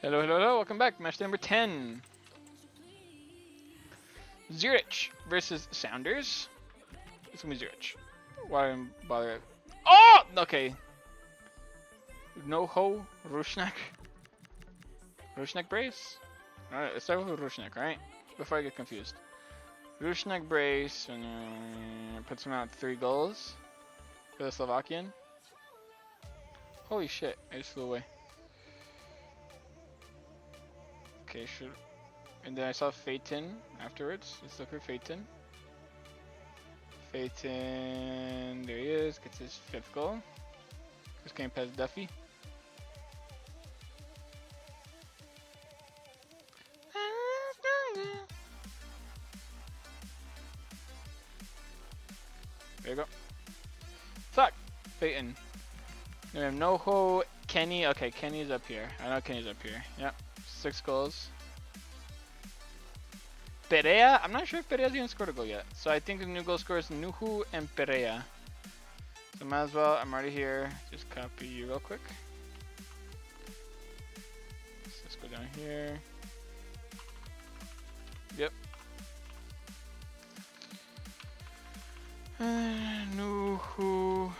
Hello, hello, hello. Welcome back. Match number 10. Zurich versus Sounders. It's gonna be Zurich. Why didn't bother? Oh! Okay. No ho Rushnak. Rushnak brace? Alright, let's start with Rushnak, right? Before I get confused. Rushnak brace and puts him out 3 goals for the Slovakian. Holy shit, I just flew away. Okay, sure. And then I saw Phaeton afterwards. Let's look for Phaeton. Phaeton, there he is, gets his 5th goal. Just came past Duffy. There you go. Fuck! Phaeton. Then we have Noho, Kenny. Okay, Kenny's up here. I know Kenny's up here. Yep. 6 goals. Perea, I'm not sure if Perea's even scored a goal yet. So I think the new goal scorers Nuhu and Perea. So might as well, I'm already here. Just copy you real quick. So let's go down here. Yep. Nuhu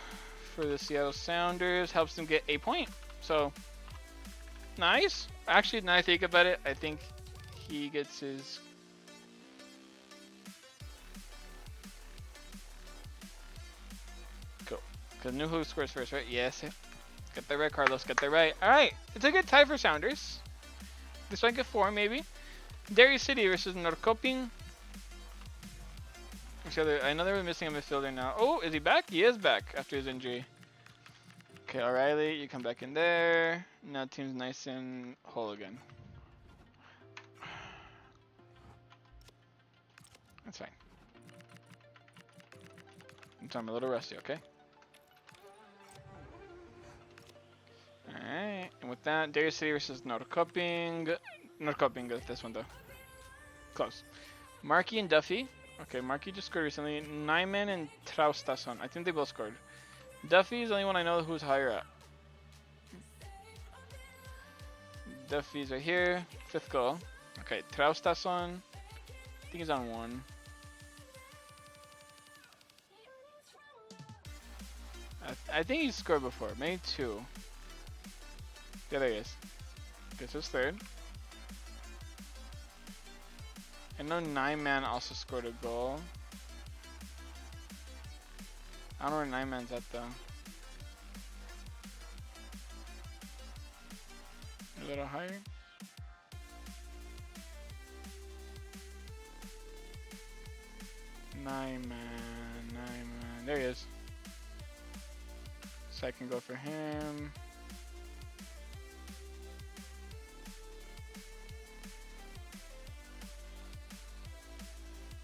for the Seattle Sounders helps them get a point. So nice. Actually, now I think about it, I think he gets his. Cool. Because Nuhu scores first, right? Yes. Get that right, Carlos. Get that right. All right. It's a good tie for Sounders. This one get 4 maybe. Derry City versus Norrköping. I know they were missing a midfielder now. Oh, is he back? He is back after his injury. Okay, O'Reilly, you come back in there. Now team's nice and whole again. That's fine. I'm a little rusty, okay? Alright, and with that, Derry City versus Norrköping. Norrköping got this one though. Close. Markey and Duffy. Okay, Markey just scored recently. Nyman and Traustason. I think they both scored. Duffy is the only one I know who's higher up. Duffy's right here. 5th goal. Okay, Traustason. I think he's on 1. I think he's scored before. Maybe 2. Yeah, there he is. Gets his 3rd. I know Nyman also scored a goal. I don't know where Nyman's at though. A little higher. Nyman. There he is. So I can go for him.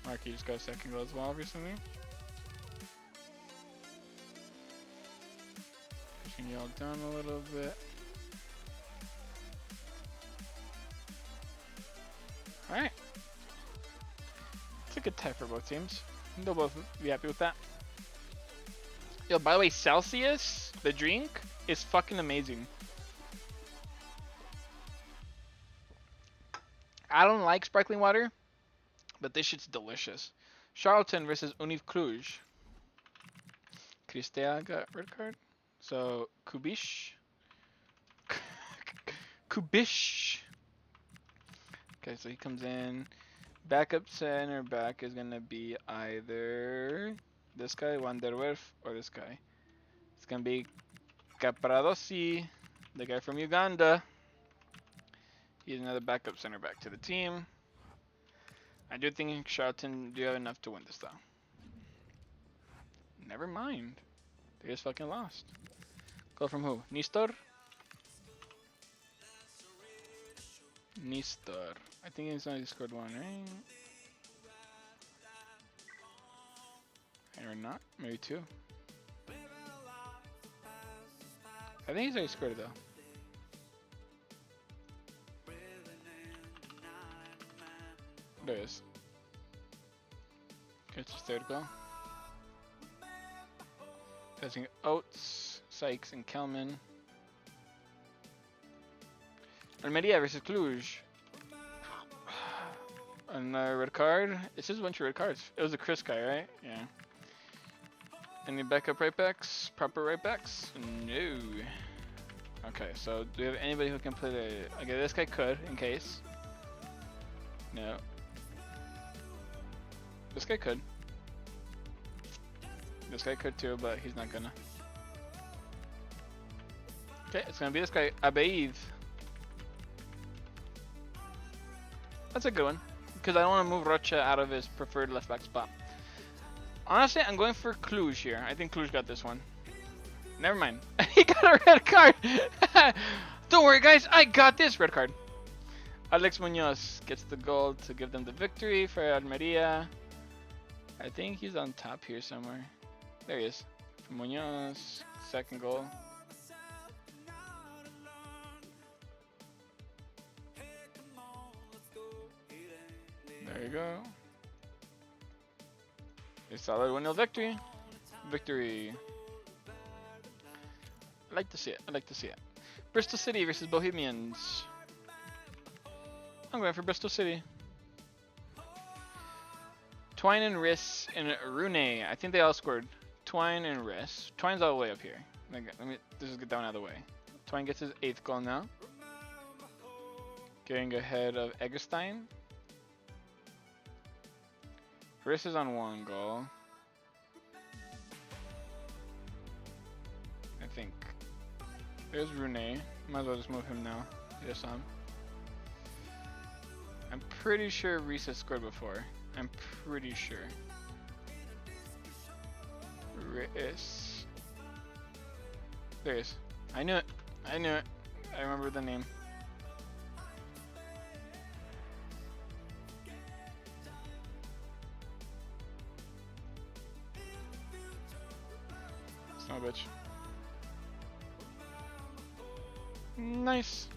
Markey just got a 2nd goal as well recently. Pushing y'all down a little bit. Alright. It's a good tie for both teams. They'll both be happy with that. Yo, by the way, Celsius, the drink, is fucking amazing. I don't like sparkling water, but this shit's delicious. Charlton versus Univ Cluj. Cristea got red card. So, Kubish. Kubish. Okay, so he comes in. Backup center back is going to be either this guy, Wanderwerf, or this guy. It's going to be Capradosi, the guy from Uganda. He's another backup center back to the team. I do think Charlton do have enough to win this though. Never mind. They just fucking lost. Goal from who? Nistor? Nistor. I think he's only scored 1, right? Or not? Maybe 2. I think he's already scored it though. There it is. Gets his 3rd goal. Passing Oates, Sykes, and Kelman. Almeria versus Cluj. Another red card. It's just a bunch of red cards. It was a Chris guy, right? Yeah. Any backup right backs? Proper right backs? No. Okay, so do we have anybody who can play the... Okay, this guy could, in case. No. This guy could. This guy could too, but he's not gonna. Okay, it's gonna be this guy, Abeid. That's a good one, because I don't want to move Rocha out of his preferred left back spot. Honestly, I'm going for Cluj here. I think Cluj got this one. Never mind. He got a red card. Don't worry, guys. I got this red card. Alex Munoz gets the goal to give them the victory for Almeria. I think he's on top here somewhere. There he is. Munoz, second goal. There you go. A solid 1-0 victory. Victory. I like to see it. I like to see it. Bristol City versus Bohemians. I'm going for Bristol City. Twine and Riss and Rune. I think they all scored. Twine and Riss. Twine's all the way up here. Let me just get that one out of the way. Twine gets his 8th goal now. Getting ahead of Eggestein. Riss is on 1 goal. I think. There's Rune. Might as well just move him now. I just saw him. I'm pretty sure Reese has scored before. I'm pretty sure. Reese. There he is. I knew it. I knew it. I remember the name. Son of a bitch. Nice.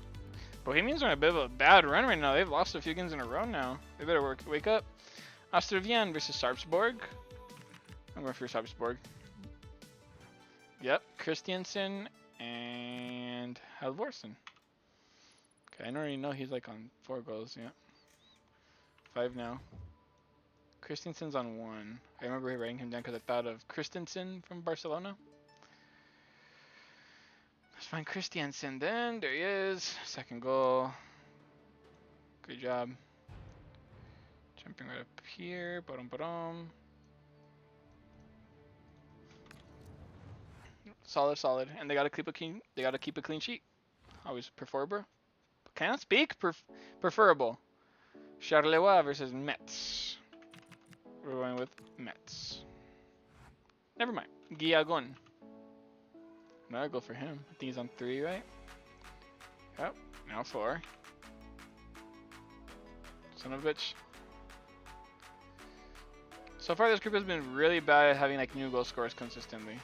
Bohemians are on a bit of a bad run right now. They've lost a few games in a row now. They better wake up. Ostervian versus Sarpsborg. I'm going for Sarpsborg. Yep, Christiansen and Halvorsen. Okay, I already know he's like on 4 goals. Yeah, 5 now. Christensen's on 1. I remember writing him down because I thought of Christensen from Barcelona. Let's find Christiansen then. There he is. Second goal. Good job. Jumping right up here. Ba-dum. Solid, solid. And they gotta keep a clean sheet. Always preferable. Cannot speak. Preferable. Charleroi versus Metz. We're going with Metz. Never mind. Guillagon. Another goal for him. I think he's on 3, right? Yep. Now 4. Son of a bitch. So far, this group has been really bad at having like new goal scorers consistently.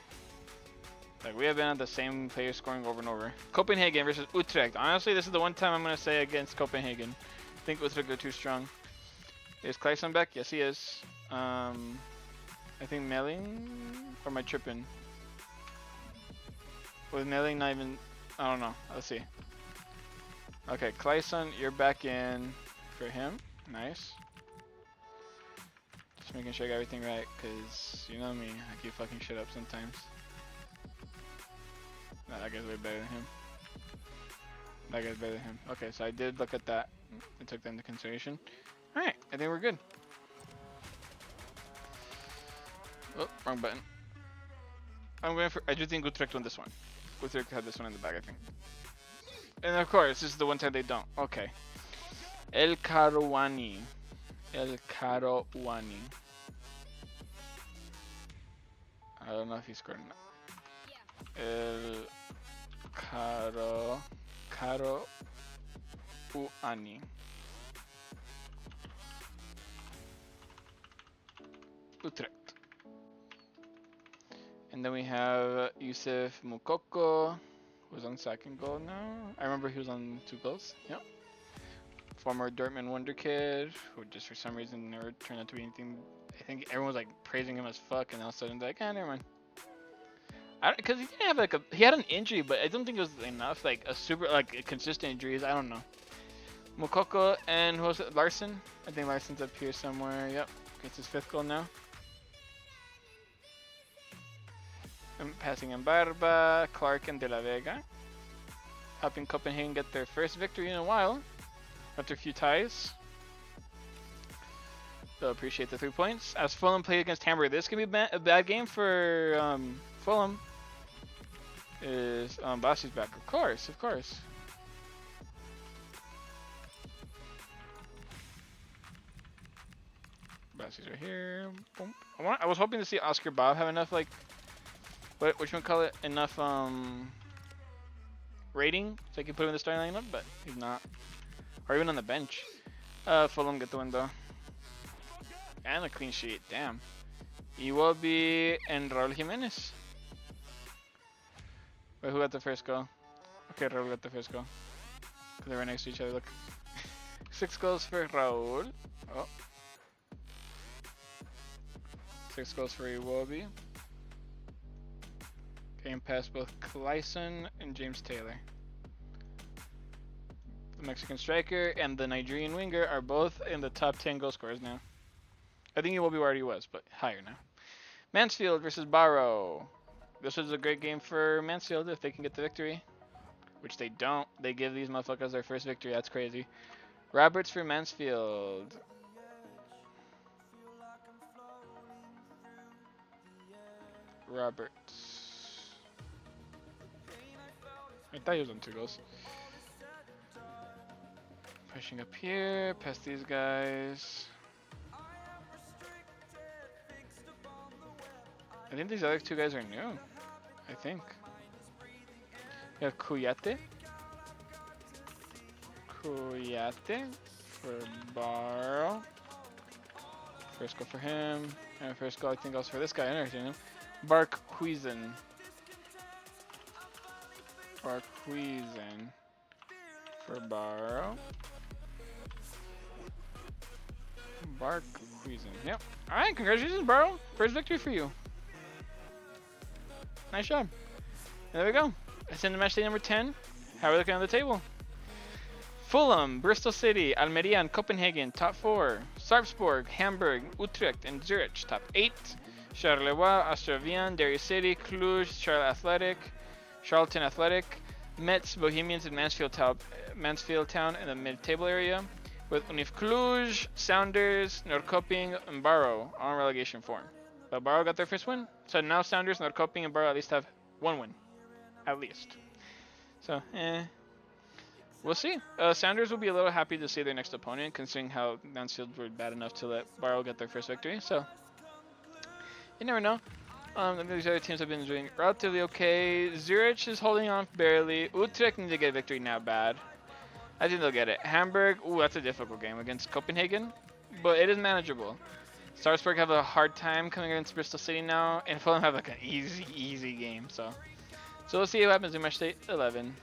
Like we have been at the same player scoring over and over. Copenhagen versus Utrecht. Honestly, this is the one time I'm gonna say against Copenhagen. I think Utrecht are too strong. Is Kleison back? Yes, he is. I think Melling, or am I tripping? With Melling not even, I don't know. Let's see. Okay, Kleison, you're back in for him. Nice. Just making sure I got everything right, cause you know me, I keep fucking shit up sometimes. Nah, that guy's way better than him. That guy's better than him. Okay, so I did look at that. I took that into consideration. Alright, I think we're good. Oh, wrong button. I'm going for, I do think Utrecht won this one. Utrecht had this one in the bag, I think. And of course, this is the one time they don't. Okay. El Karouani. El Karouani. I don't know if he scored or not. El Karouani. Utrecht. And then we have Youssef Moukoko, who's on 2nd goal now. I remember he was on 2 goals. Yep. Former Dortmund wonder kid, who just for some reason never turned out to be anything. I think everyone was like praising him as fuck, and all of a sudden they're like, ah, never mind. Because he didn't have like he had an injury, but I don't think it was enough. Like a super like a consistent injuries. I don't know. Mokoko and who was it? Larson. I think Larson's up here somewhere. Yep, gets his 5th goal now. I'm passing in Barba, Clark, and De La Vega, helping Copenhagen get their first victory in a while after a few ties. They'll appreciate the 3 points. As Fulham play against Hamburg, this could be a bad game for Fulham. Is Bassi's back? Of course, of course. Bassi's right here. Boom. I was hoping to see Oscar Bob have enough like, what you call it? Enough rating so I can put him in the starting lineup, but he's not, or even on the bench. Fulham get the win though. And a clean sheet, damn. Iwobi and Raul Jimenez. Wait, who got the first goal? Okay, Raul got the first goal. Because they were next to each other, look. 6 goals for Raul. Oh. 6 goals for Iwobi. Game past both Clayson and James Taylor. The Mexican striker and the Nigerian winger are both in the top 10 goal scorers now. I think Iwobi already was, but higher now. Mansfield versus Barrow. This was a great game for Mansfield if they can get the victory. Which they don't. They give these motherfuckers their first victory. That's crazy. Roberts for Mansfield. Roberts. I thought he was on 2 goals. Pushing up here, past these guys. I think these other 2 guys are new. I think. We have Kuyate. Kuyate for Barrow. First goal for him. And first goal I think goes for this guy. I never seen him. Barkhuizen. Barkhuizen for Barrow. Barkhuizen. Yep. Alright, congratulations, Barrow. First victory for you. Nice job. There we go. It's in the match day number 10. How are we looking on the table? Fulham, Bristol City, Almeria, and Copenhagen, top 4. Sarpsborg, Hamburg, Utrecht, and Zurich, top 8. Charleroi, Austria-Wien, Derry City, Cluj, Charlton Athletic, Metz, Bohemians, and Mansfield Town in the mid-table area, with Unif Cluj, Sounders, Norrköping, and Barrow on relegation form. But Barrow got their first win, so now Sounders, Norrköping, and Barrow at least have 1 win. At least. So, we'll see. Sounders will be a little happy to see their next opponent, considering how Mansfield were bad enough to let Barrow get their first victory. So, you never know. These other teams have been doing relatively okay. Zurich is holding on barely. Utrecht need to get a victory now bad. I think they'll get it. Hamburg, ooh, that's a difficult game against Copenhagen, but it is manageable. Sarpsborg have a hard time coming against Bristol City now, and Fulham have like an easy game. So we'll see what happens in match day 11.